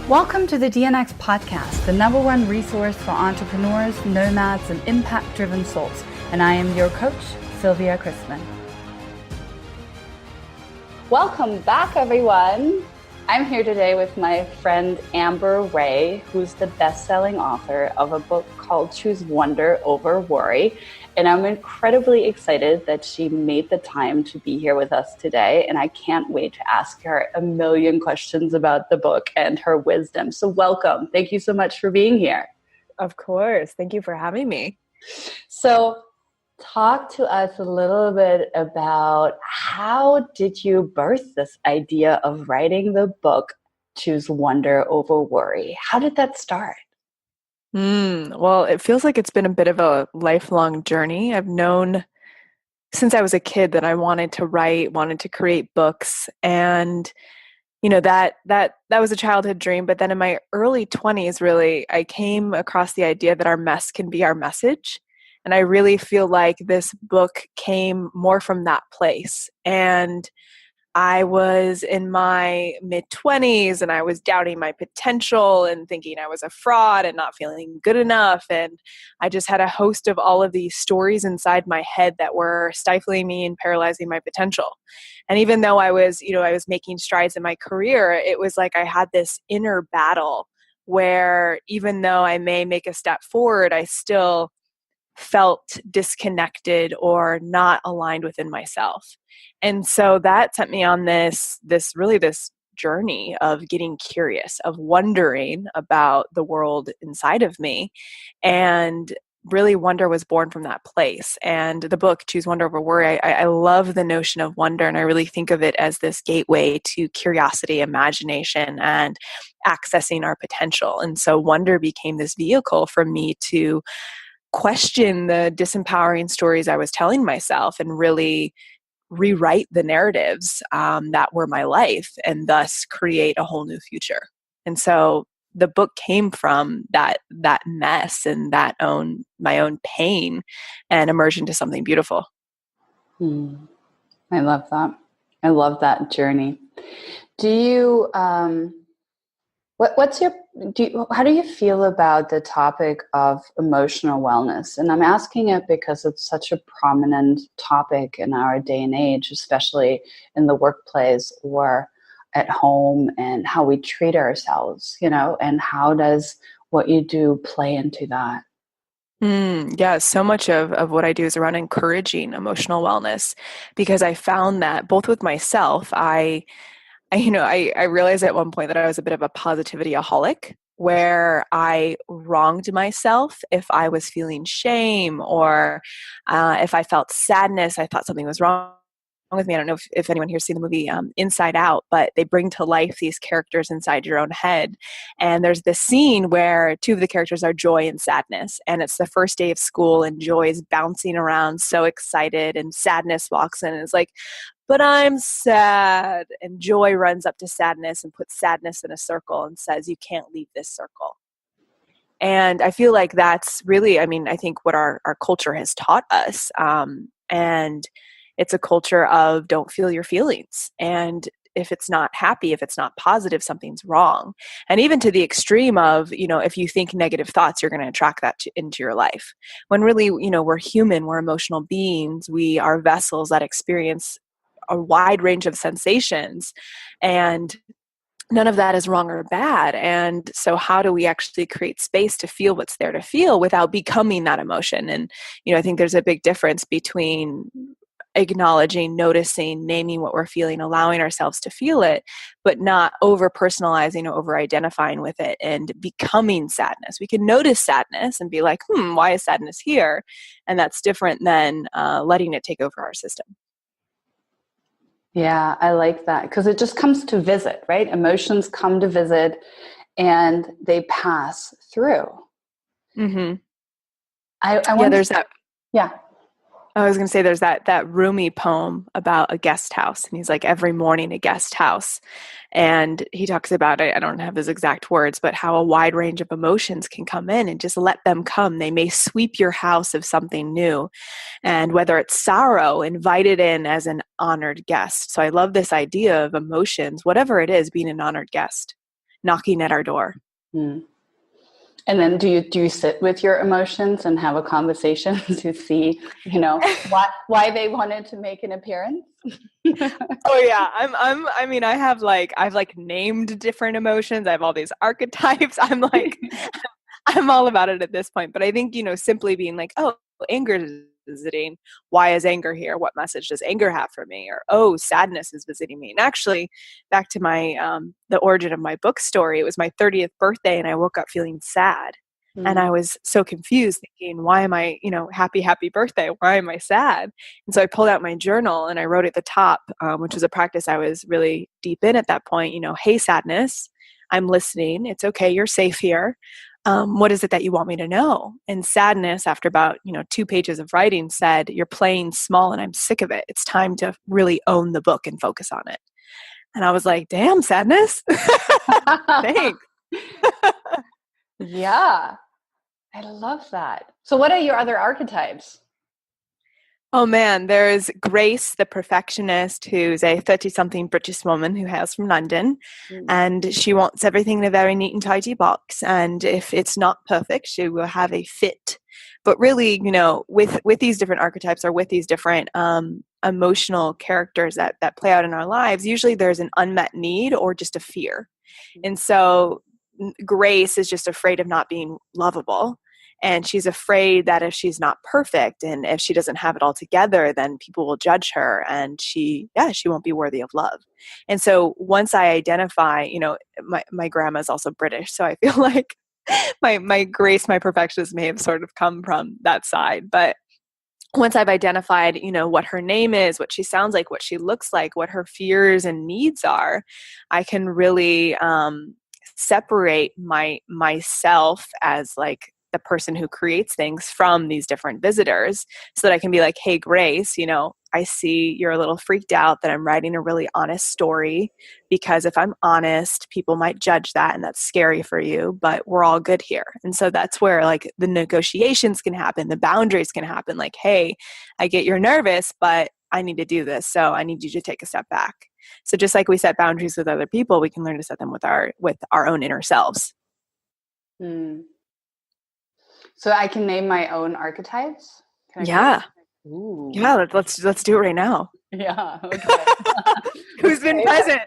Welcome to the DNX podcast, the number one resource for entrepreneurs, nomads, and impact-driven souls. And I am your coach, Silvia Christman. Welcome back, everyone. I'm here today with my friend Amber Rae, who's the best-selling author of a book called Choose Wonder Over Worry. And I'm incredibly excited that she made the time to be here with us today. And I can't wait to ask her a million questions about the book and her wisdom. So welcome. Thank you so much for being here. Of course. Thank you for having me. So talk to us a little bit about how did you birth this idea of writing the book, Choose Wonder Over Worry? How did that start? Well, it feels like it's been a bit of a lifelong journey. I've known since I was a kid that I wanted to write, wanted to create books. And, you know, that was a childhood dream. But then in my early 20s, really, I came across the idea that our mess can be our message. And I really feel like this book came more from that place. And I was in my mid-20s and I was doubting my potential and thinking I was a fraud and not feeling good enough. And I just had a host of all of these stories inside my head that were stifling me and paralyzing my potential. And even though I was making strides in my career, it was like I had this inner battle where even though I may make a step forward, I still felt disconnected or not aligned within myself. And so that sent me on this journey of getting curious, of wondering about the world inside of me. And really wonder was born from that place. And the book, Choose Wonder Over Worry, I love the notion of wonder. And I really think of it as this gateway to curiosity, imagination, and accessing our potential. And so wonder became this vehicle for me to question the disempowering stories I was telling myself and really rewrite the narratives that were my life and thus create a whole new future. And so the book came from that mess and my own pain and emerged into something beautiful. I love that. I love that journey. Do you, how do you feel about the topic of emotional wellness? And I'm asking it because it's such a prominent topic in our day and age, especially in the workplace or at home, and how we treat ourselves, and how does what you do play into that? Yeah, so much of what I do is around encouraging emotional wellness, because I found that both with myself, I realized at one point that I was a bit of a positivity-aholic, where I wronged myself if I was feeling shame or if I felt sadness. I thought something was wrong with me. I don't know if anyone here's seen the movie Inside Out, but they bring to life these characters inside your own head. And there's this scene where two of the characters are Joy and Sadness. And it's the first day of school and Joy is bouncing around so excited, and Sadness walks in and is like, "But I'm sad." And Joy runs up to Sadness and puts Sadness in a circle and says, "You can't leave this circle." And I feel like that's really, I think what our culture has taught us. And it's a culture of don't feel your feelings. And if it's not happy, if it's not positive, something's wrong. And even to the extreme of, if you think negative thoughts, you're going to attract that into your life. When really, we're human, we're emotional beings. We are vessels that experience a wide range of sensations, and none of that is wrong or bad. And so how do we actually create space to feel what's there to feel without becoming that emotion? And, I think there's a big difference between acknowledging, noticing, naming what we're feeling, allowing ourselves to feel it, but not over personalizing or over identifying with it and becoming sadness. We can notice sadness and be like, why is sadness here? And that's different than letting it take over our system. Yeah, I like that, because it just comes to visit, right? Emotions come to visit and they pass through. Mm-hmm. There's that. Yeah. I was going to say there's that Rumi poem about a guest house, and he's like, every morning a guest house. And he talks about it, I don't have his exact words, but how a wide range of emotions can come in and just let them come. They may sweep your house of something new. And whether it's sorrow, invite it in as an honored guest. So I love this idea of emotions, whatever it is, being an honored guest. knocking at our door. Mm. And then do you sit with your emotions and have a conversation to see, why they wanted to make an appearance? Oh yeah, I've named different emotions. I have all these archetypes. I'm all about it at this point. But I think, simply being like, oh, anger is visiting. Why is anger here? What message does anger have for me? Or, oh, sadness is visiting me. And actually, back to my the origin of my book story, it was my 30th birthday and I woke up feeling sad. And I was so confused, thinking, why am I, happy birthday? Why am I sad? And so I pulled out my journal and I wrote at the top, which was a practice I was really deep in at that point, hey, sadness, I'm listening. It's okay. You're safe here. What is it that you want me to know? And sadness, after about, 2 pages of writing, said, you're playing small and I'm sick of it. It's time to really own the book and focus on it. And I was like, damn, sadness. Thanks. Yeah. I love that. So what are your other archetypes? Oh man, there's Grace, the perfectionist, who's a 30-something British woman who hails from London. And she wants everything in a very neat and tidy box. And if it's not perfect, she will have a fit. But really, with these different archetypes or with these different emotional characters that play out in our lives, usually there's an unmet need or just a fear. And so Grace is just afraid of not being lovable. And she's afraid that if she's not perfect and if she doesn't have it all together, then people will judge her and she won't be worthy of love. And so once I identify, my grandma's also British. So I feel like my Grace, my perfectionist may have sort of come from that side. But once I've identified, what her name is, what she sounds like, what she looks like, what her fears and needs are, I can really separate myself as like the person who creates things from these different visitors, so that I can be like, hey, Grace, I see you're a little freaked out that I'm writing a really honest story, because if I'm honest, people might judge that and that's scary for you, but we're all good here. And so that's where like the negotiations can happen, the boundaries can happen, like, hey, I get you're nervous, but I need to do this. So I need you to take a step back. So just like we set boundaries with other people, we can learn to set them with our own inner selves. Mm. So I can name my own archetypes? Yeah. Ooh. Yeah, let's do it right now. Yeah. Okay. Who's been present?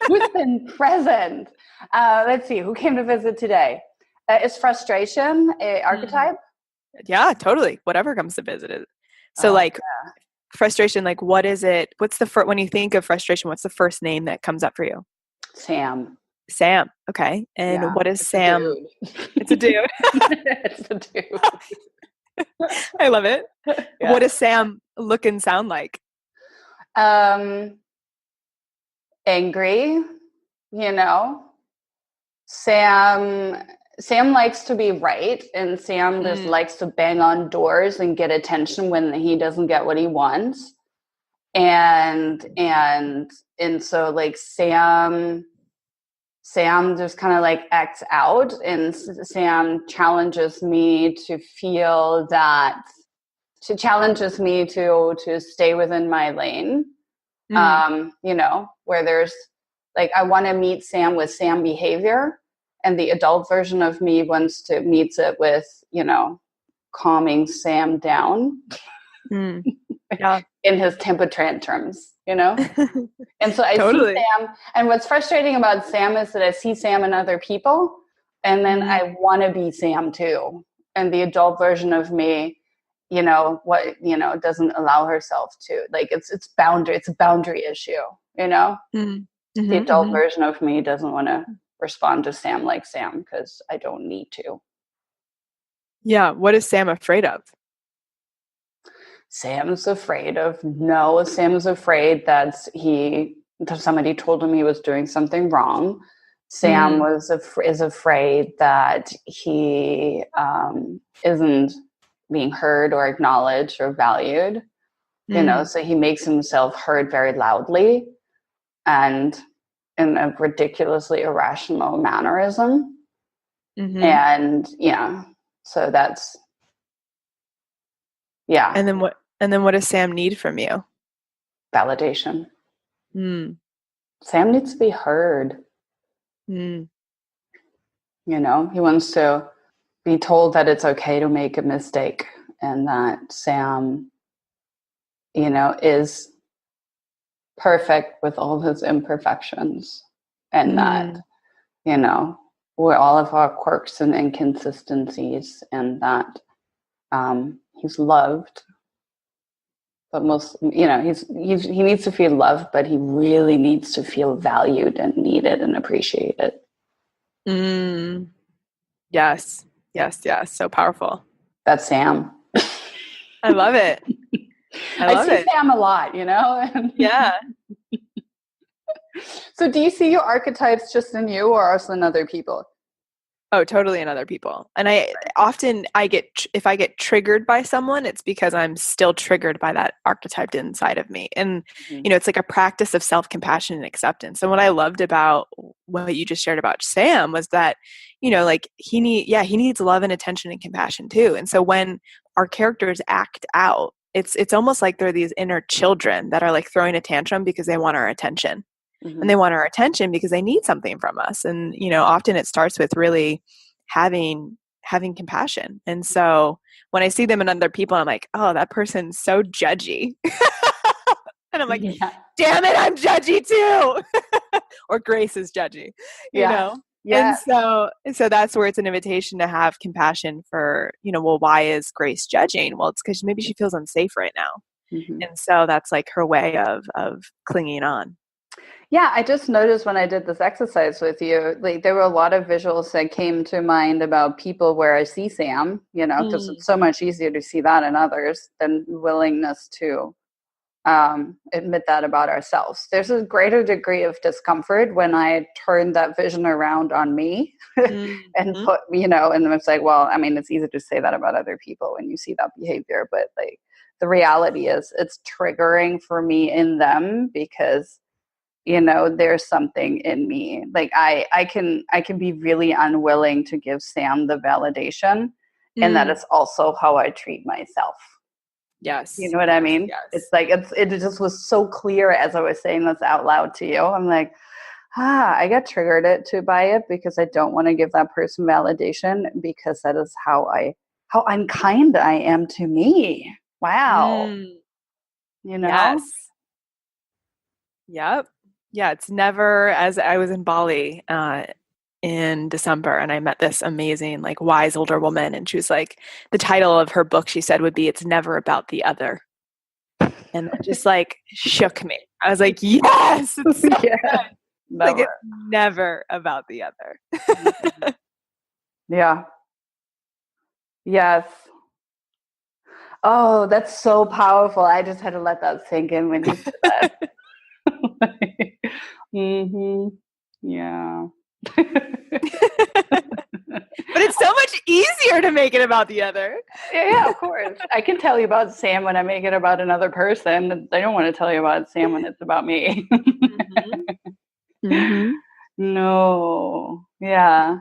Who's been present? Let's see. Who came to visit today? Is frustration an archetype? Yeah, totally. Whatever comes to visit it. So frustration, like what is it? What's the first, when you think of frustration, what's the first name that comes up for you? Sam. Sam. Okay. And what is Sam? It's a dude. It's a dude. I love it. Yeah. What does Sam look and sound like? Angry, Sam likes to be right, and Sam just likes to bang on doors and get attention when he doesn't get what he wants. And so like Sam just kind of like acts out, and Sam challenges me to stay within my lane. Where there's like, I want to meet Sam with Sam behavior, and the adult version of me meets it with, calming Sam down yeah. in his temper tantrums, And so I totally. see Sam, and what's frustrating about Sam is that I see Sam in other people, and then I want to be Sam too. And the adult version of me, doesn't allow herself to, like, it's a boundary issue, the adult version of me doesn't want to respond to Sam like Sam, because I don't need to. Yeah. What is Sam afraid of? Sam is afraid that somebody told him he was doing something wrong. Sam is afraid that he isn't being heard or acknowledged or valued, so he makes himself heard very loudly and in a ridiculously irrational mannerism. And so that's, yeah. And then what does Sam need from you? Validation. Sam needs to be heard. He wants to be told that it's okay to make a mistake, and that Sam, is perfect with all his imperfections, and that, we're all of our quirks and inconsistencies, and that he's loved, but he needs to feel loved, but he really needs to feel valued and needed and appreciated. Yes. So powerful. That's Sam. I love it. I see Sam a lot, Yeah. So do you see your archetypes just in you, or also in other people? Oh, totally in other people. And if I get triggered by someone, it's because I'm still triggered by that archetype inside of me. And, it's like a practice of self-compassion and acceptance. And what I loved about what you just shared about Sam was that, like he needs love and attention and compassion too. And so when our characters act out, it's almost like they're these inner children that are like throwing a tantrum because they want our attention. And they want our attention because they need something from us. And, often it starts with really having compassion. And so when I see them in other people, I'm like, oh, that person's so judgy. And I'm like, damn it, I'm judgy too. Or Grace is judgy, you know? Yeah. And so that's where it's an invitation to have compassion for, well, why is Grace judging? Well, it's because maybe she feels unsafe right now. And so that's like her way of clinging on. Yeah, I just noticed when I did this exercise with you, like there were a lot of visuals that came to mind about people where I see Sam, because it's so much easier to see that in others than willingness to admit that about ourselves. There's a greater degree of discomfort when I turn that vision around on me and put, and it's like, well, I mean, it's easy to say that about other people when you see that behavior, but like the reality is it's triggering for me in them because there's something in me. Like I can be really unwilling to give Sam the validation, and that is also how I treat myself. Yes. You know what I mean? Yes. It's like, it just was so clear as I was saying this out loud to you. I'm like, I got triggered by it because I don't want to give that person validation, because that is how unkind I am to me. Wow. Yes. Yep. Yeah, it's never, as I was in Bali in December, and I met this amazing, like, wise older woman, and she was like, the title of her book, she said, would be "It's Never About the Other." And that just like shook me. I was like, yes, it's so good. Like, it's never about the other. Yeah. Yes. Oh, that's so powerful. I just had to let that sink in when you said that. Yeah. But it's so much easier to make it about the other. Yeah, of course. I can tell you about Sam when I make it about another person. I don't want to tell you about Sam when it's about me. No. Yeah.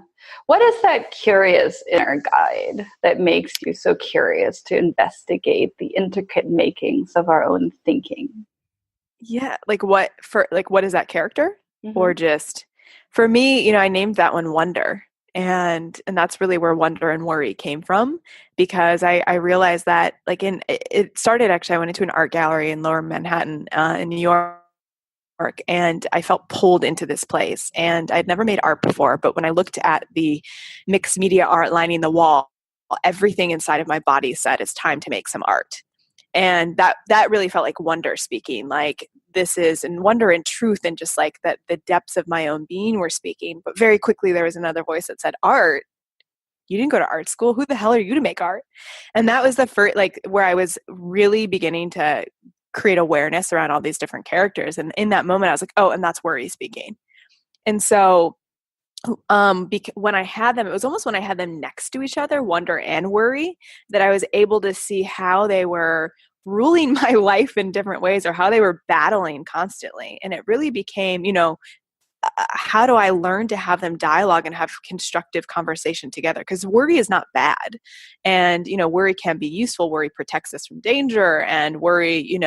What is that curious inner guide that makes you so curious to investigate the intricate makings of our own thinking? Yeah. What is that character? Or just, for me, I named that one Wonder. And that's really where wonder and worry came from, because I realized that, like, it started, actually, I went into an art gallery in Lower Manhattan in New York, and I felt pulled into this place. And I'd never made art before, but when I looked at the mixed media art lining the wall, everything inside of my body said, it's time to make some art. And that really felt like wonder speaking, like, this is, and wonder and truth, and just like that the depths of my own being were speaking. But very quickly there was another voice that said, art? You didn't go to art school. Who the hell are you to make art? And that was the first, like, where I was really beginning to create awareness around all these different characters. And in that moment I was like, oh, and that's worry speaking. And so when I had them, it was almost when I had them next to each other, wonder and worry, that I was able to see how they were ruling my life in different ways, or how they were battling constantly. And it really became, how do I learn to have them dialogue and have constructive conversation together? Because worry is not bad. And, worry can be useful. Worry protects us from danger. And worry,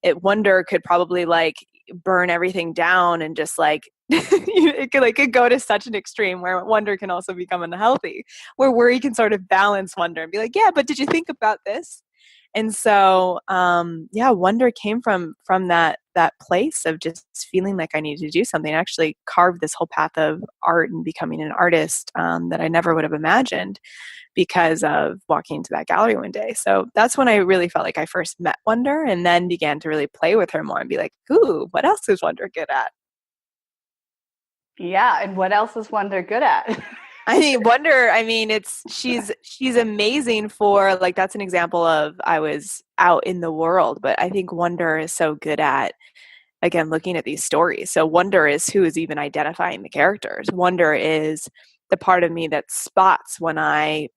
wonder could probably, like, burn everything down and just, like, It could go to such an extreme where wonder can also become unhealthy, where worry can sort of balance wonder and be like, yeah, but did you think about this? And so, wonder came from that place of just feeling like I needed to do something. I actually carved this whole path of art and becoming an artist that I never would have imagined because of walking into that gallery one day. So that's when I really felt like I first met Wonder, and then began to really play with her more and be like, ooh, what else is Wonder good at? Yeah, and what else is Wonder good at? Wonder, she's amazing for, like, that's an example of I was out in the world, but I think Wonder is so good at, again, looking at these stories. So Wonder is who is even identifying the characters. Wonder is the part of me that spots when I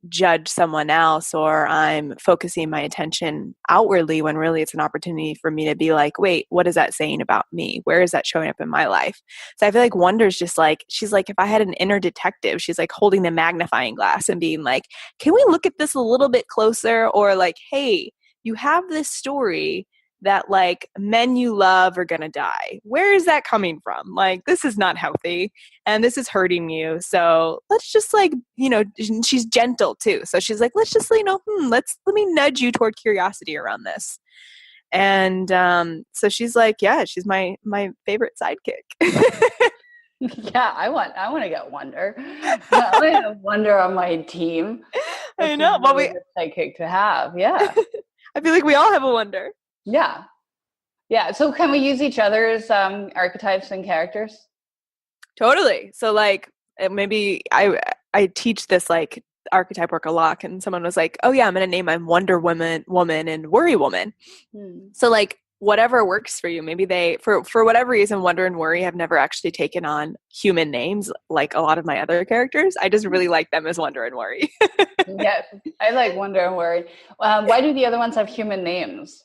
judge someone else or I'm focusing my attention outwardly when really it's an opportunity for me to be like, wait, what is that saying about me? Where is that showing up in my life? So I feel like Wonder's just like, she's like, if I had an inner detective, she's like holding the magnifying glass and being like, can we look at this a little bit closer? Or like, hey, you have this story that like men you love are going to die. Where is that coming from? Like, this is not healthy and this is hurting you. So let's just like, she's gentle too. So she's like, let's just, let me nudge you toward curiosity around this. And so she's like, yeah, she's my favorite sidekick. Yeah, I want to get Wonder. I want to have Wonder on my team. I know. Well, we sidekick to have. Yeah. I feel like we all have a Wonder. Yeah. Yeah. So can we use each other's archetypes and characters? Totally. So like maybe I teach this like archetype work a lot, and someone was like, oh yeah, I'm going to name my Wonder Woman and Worry Woman. So like whatever works for you. Maybe they, for whatever reason, Wonder and Worry have never actually taken on human names like a lot of my other characters. I just really like them as Wonder and Worry. Yes, I like Wonder and Worry. Why do the other ones have human names?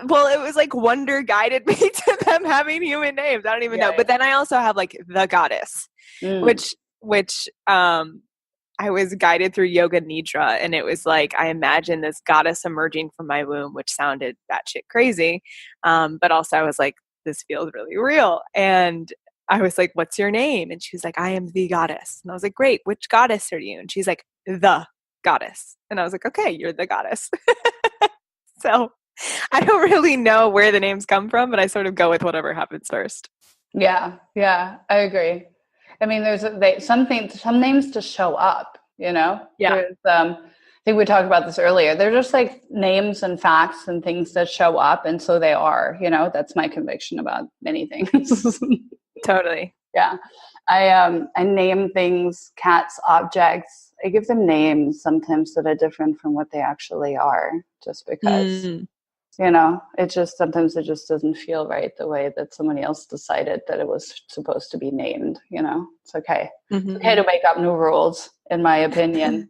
Well, it was like Wonder guided me to them having human names. I don't even know. But then I also have like the Goddess, which I was guided through Yoga Nidra. And it was like, I imagined this goddess emerging from my womb, which sounded batshit crazy. But also I was like, this feels really real. And I was like, what's your name? And she was like, I am the Goddess. And I was like, great. Which goddess are you? And she's like, the Goddess. And I was like, okay, you're the Goddess. So I don't really know where the names come from, but I sort of go with whatever happens first. Yeah, I agree. I mean, there's some names to show up, Yeah. I think we talked about this earlier. They're just like names and facts and things that show up, and so they are. That's my conviction about many things. Totally. Yeah, I name things, cats, objects. I give them names sometimes that are different from what they actually are, just because. Sometimes it just doesn't feel right the way that somebody else decided that it was supposed to be named. It's okay. Mm-hmm. It's okay to make up new rules, in my opinion,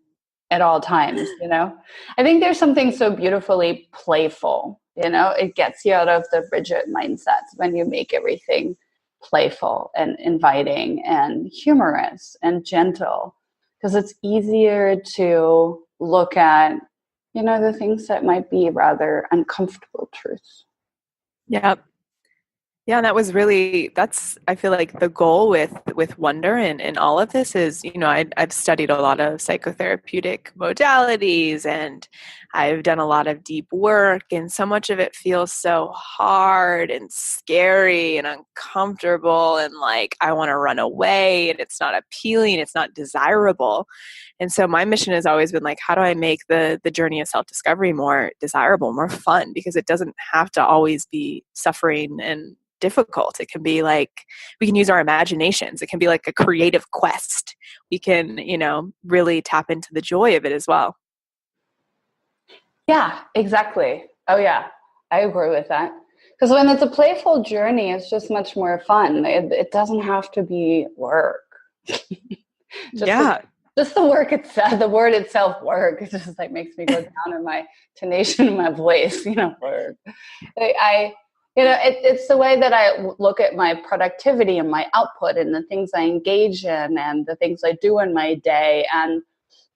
at all times. I think there's something so beautifully playful. It gets you out of the rigid mindset when you make everything playful and inviting and humorous and gentle, because it's easier to look at the things that might be rather uncomfortable truths. Yeah. Yeah. And I feel like the goal with Wonder and all of this is, I've studied a lot of psychotherapeutic modalities and I've done a lot of deep work, and so much of it feels so hard and scary and uncomfortable. And like, I want to run away, and it's not appealing. It's not desirable. And so my mission has always been like, how do I make the journey of self-discovery more desirable, more fun? Because it doesn't have to always be suffering and difficult. It can be like, we can use our imaginations. It can be like a creative quest. We can, really tap into the joy of it as well. Yeah, exactly. Oh yeah, I agree with that. Because when it's a playful journey, it's just much more fun. It doesn't have to be work. Just the work itself, the word itself, work. It just like makes me go down in my tonation in my voice. Work. It's the way that I look at my productivity and my output and the things I engage in and the things I do in my day. And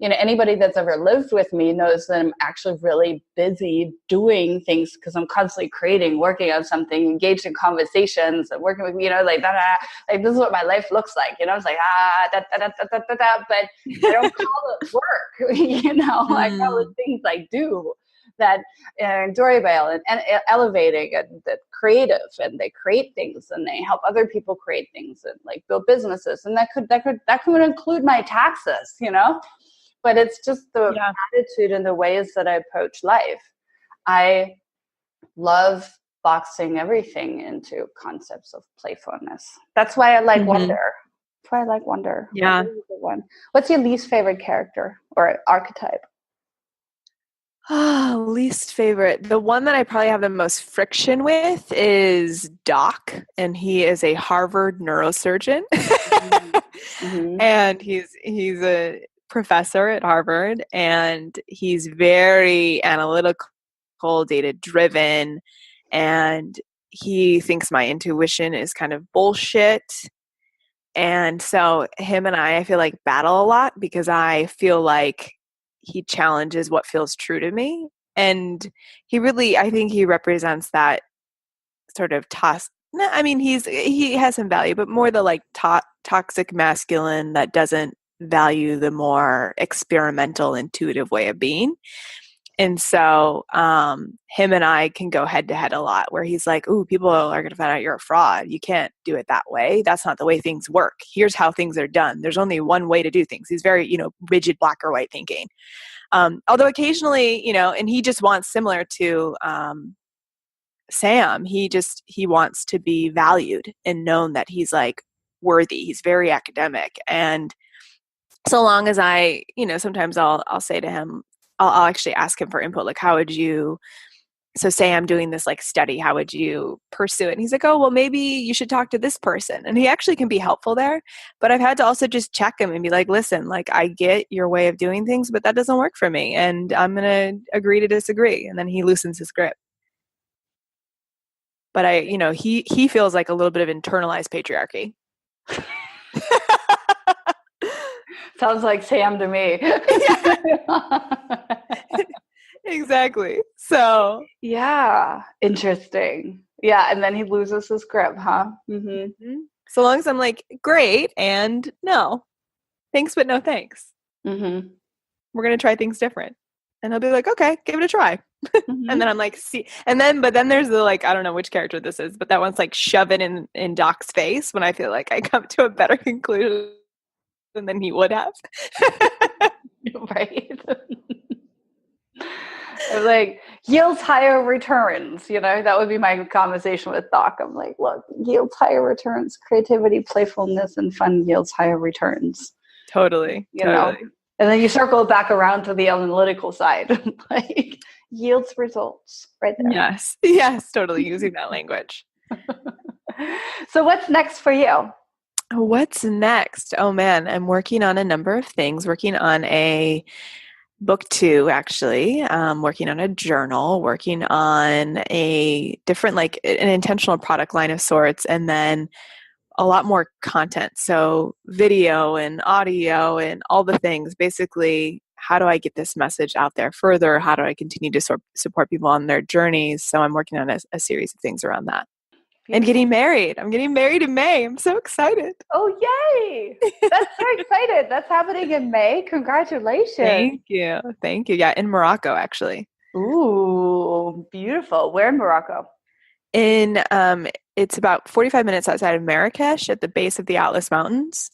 anybody that's ever lived with me knows that I'm actually really busy doing things because I'm constantly creating, working on something, engaged in conversations, and working with, like that, like this is what my life looks like. It's like but I don't call it work. I call it things I do that are enjoyable and elevating and that creative, and they create things and they help other people create things and like build businesses, and that could include my taxes, but it's just the attitude and the ways that I approach life. I love boxing everything into concepts of playfulness. That's why I like wonder. That's why I like wonder. Yeah. What's your least favorite character or archetype? Least favorite. The one that I probably have the most friction with is Doc, and he is a Harvard neurosurgeon. And he's a professor at Harvard, and he's very analytical, data driven, and he thinks my intuition is kind of bullshit. And so him and I feel like battle a lot because I feel like he challenges what feels true to me. And I think he represents that sort of he has some value, but more the like toxic masculine that doesn't value the more experimental, intuitive way of being. And so him and I can go head to head a lot, where he's like, ooh, people are going to find out you're a fraud. You can't do it that way. That's not the way things work. Here's how things are done. There's only one way to do things. He's very, rigid black or white thinking. Although occasionally, and he just wants, similar to Sam, he wants to be valued and known that he's like worthy. He's very academic. And so long as I, sometimes I'll say to him, I'll actually ask him for input. Like, so say I'm doing this like study, how would you pursue it? And he's like, oh, well, maybe you should talk to this person. And he actually can be helpful there. But I've had to also just check him and be like, listen, like I get your way of doing things, but that doesn't work for me. And I'm going to agree to disagree. And then he loosens his grip. But he feels like a little bit of internalized patriarchy. Sounds like Sam to me. Exactly. So yeah, interesting. Yeah, and then he loses his grip, huh? So long as I'm like, great, and no, thanks, but no thanks. We're gonna try things different, and he'll be like, okay, give it a try. And then I'm like, see, but then there's the like, I don't know which character this is, but that one's like shove it in Doc's face when I feel like I come to a better conclusion than he would have. Right. Like yields higher returns, that would be my conversation with Doc. I'm like, look, yields higher returns, creativity, playfulness, and fun yields higher returns. Totally. And then you circle it back around to the analytical side, like yields results right there. Yes, totally using that language. So what's next for you? What's next? Oh man, I'm working on a number of things, working on a book 2, actually, working on a journal, working on a different, like an intentional product line of sorts, and then a lot more content. So video and audio and all the things. Basically, how do I get this message out there further? How do I continue to support people on their journeys? So I'm working on a series of things around that. Beautiful. And getting married. I'm getting married in May. I'm so excited. Oh, yay. That's so excited. That's happening in May. Congratulations. Thank you. Yeah, in Morocco, actually. Ooh, beautiful. Where in Morocco? It's about 45 minutes outside of Marrakesh at the base of the Atlas Mountains.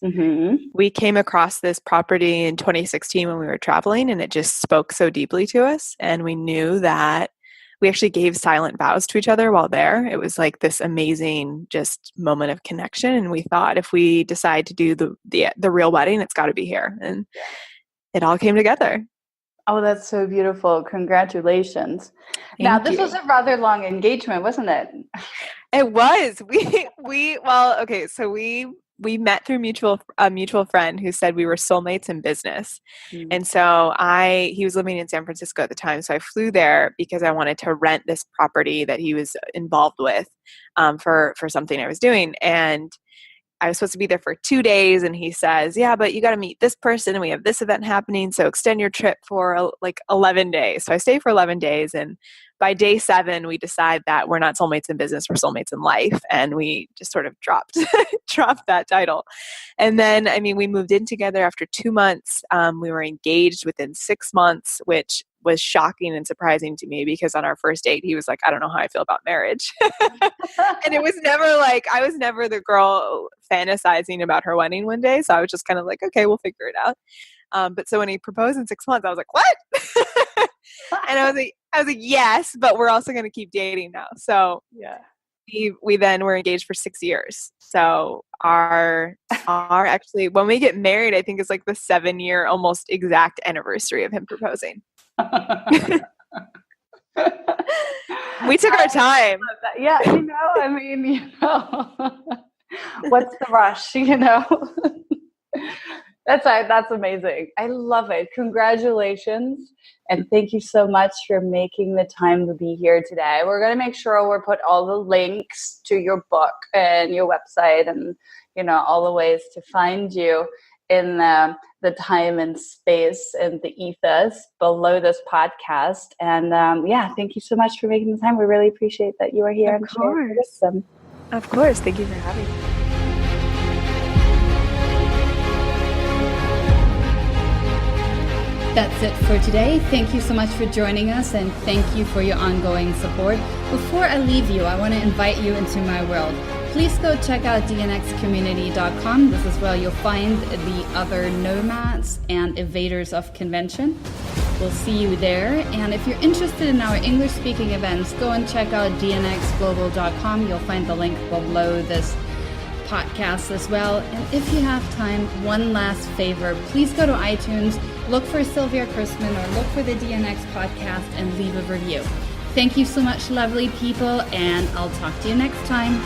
We came across this property in 2016 when we were traveling, and it just spoke so deeply to us. And we knew that we actually gave silent vows to each other while there. It was like this amazing just moment of connection. And we thought, if we decide to do the real wedding, it's got to be here. And it all came together. Oh, that's so beautiful. Congratulations. Now, this was a rather long engagement, wasn't it? It was. So we met through a mutual friend who said we were soulmates in business. And so he was living in San Francisco at the time. So I flew there because I wanted to rent this property that he was involved with for something I was doing. And I was supposed to be there for 2 days, and he says, yeah, but you got to meet this person and we have this event happening. So extend your trip for like 11 days. So I stay for 11 days. And by day 7, we decide that we're not soulmates in business, we're soulmates in life. And we just sort of dropped that title. And then, I mean, we moved in together after 2 months. We were engaged within 6 months, which was shocking and surprising to me because on our first date, he was like, I don't know how I feel about marriage. And it was never like, I was never the girl fantasizing about her wedding one day. So I was just kind of like, okay, we'll figure it out. But so when he proposed in 6 months, I was like, what? And I was like, yes, but we're also going to keep dating now. So yeah, we then were engaged for 6 years. So our actually, when we get married, I think it's like the 7-year almost exact anniversary of him proposing. We took our time. Yeah, I mean, what's the rush, That's amazing. I love it. Congratulations. And thank you so much for making the time to be here today. We're going to make sure we'll put all the links to your book and your website and, all the ways to find you in the time and space and the ethos below this podcast. And thank you so much for making the time. We really appreciate that you are here and sharing your wisdom. Of course. Thank you for having me. That's it for today. Thank you so much for joining us, and thank you for your ongoing support. Before I leave you, I want to invite you into my world. Please go check out dnxcommunity.com. This is where you'll find the other nomads and evaders of convention. We'll see you there. And if you're interested in our English-speaking events, go and check out dnxglobal.com. You'll find the link below this podcast as well. And if you have time, one last favor, please go to iTunes, look for Silvia Chrisman or look for the DNX podcast and leave a review. Thank you so much, lovely people, and I'll talk to you next time.